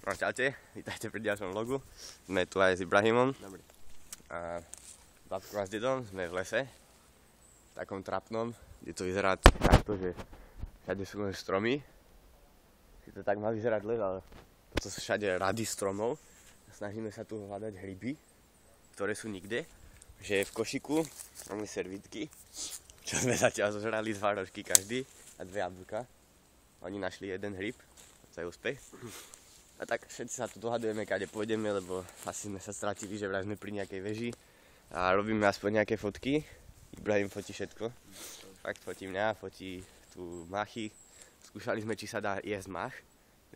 No čaute, vítajte pri ďalšom vlogu. Sme tu aj s Ibrahimom. Dobre. A babkou a s dedom sme v lese, v takom trapnom, kde to vyzerá takto, že všade sú len stromy. Si to tak má vyzerať les, ale to sú všade rady stromov. Snažíme sa tu hľadať hryby, ktoré sú nikde. Že v košiku máme servítky, čo sme zatiaľ zožrali 2 rožky každý a 2 jablka. Oni našli jeden hryb, to je úspech. A tak všetci sa tu dohadujeme, kade pôjdeme, lebo asi sme sa stratili, že vraj sme pri nejakej veži a robíme aspoň nejaké fotky. Ibrahim fotí všetko. Fakt fotí mňa, fotí tu machy. Skúšali sme, či sa dá jesť mach.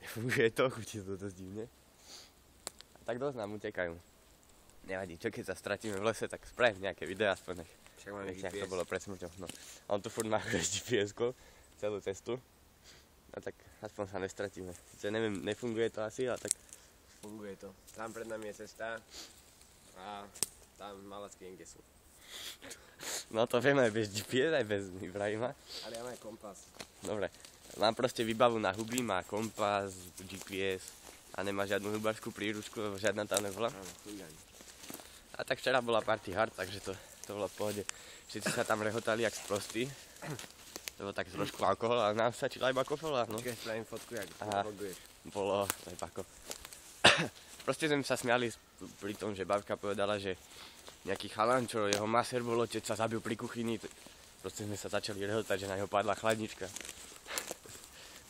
Nefunguje to, chutí to dosť divne. A tak dosť nám utekajú. Nevadí, čo keď sa stratíme v lese, tak spravím nejaké videá, aspoň nech to bolo pred smrťou. No. On tu furt má GPS-ko celú cestu. A tak aspoň sa nestratíme. Sice neviem, nefunguje to asi, ale tak... Funguje to. Tam pred nami je cesta a tam malacky niekde sú. No to vieme aj bez GPS, aj bez Ibrahima. Ale ja mám aj kompas. Dobre. Mám proste výbavu na huby, má kompas, GPS a nemá žiadnu hubárskú príručku, lebo žiadna tam nebola. Áno, chuligáni. A tak včera bola party hard, takže to bolo v pohode. Všetci sa tam rehotali jak sprostí. To bolo tak trošku alkohol, ale nám stačila iba kofola, no. Počkaj, spravím fotku, jak to vloguješ. Bolo, to je pako. Proste sme sa smiali pri tom, že babka povedala, že nejaký chalan, čo jeho masér bol otec, sa zabil pri kuchyni. Proste sme sa začali rehotať, že na neho padla chladnička.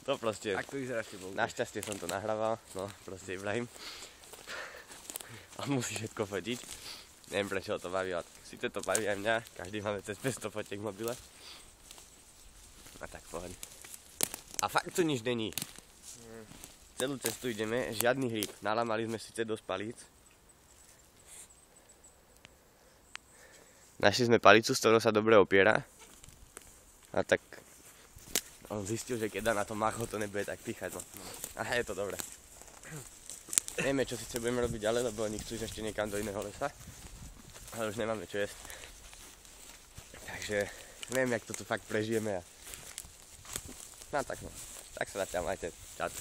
To proste... Tak to vyzeráš, ty vloguješ. Našťastie som to nahrával, no proste Ibrahim. On musí všetko fotiť. Neviem prečo to baví, ale síce to baví aj mňa. Každý máme cez 500 fotiek v mobile. A tak pohľad. A fakt to nič není. Celú cestu ideme, žiadny hríb. Nalámali sme síce dosť palíc. Našli sme palicu, s ktorou sa dobre opiera. A tak on zistil, že keď dá na to macho, to nebude tak píchať. No. A je to dobré. Nevieme, čo síce budeme robiť ďalej, lebo oni chcú ísť ešte niekam do iného lesa. Ale už nemáme čo jesť. Takže neviem, jak to tu fakt prežijeme. No tak no. Tak sa zatiaľ majte. Čaute.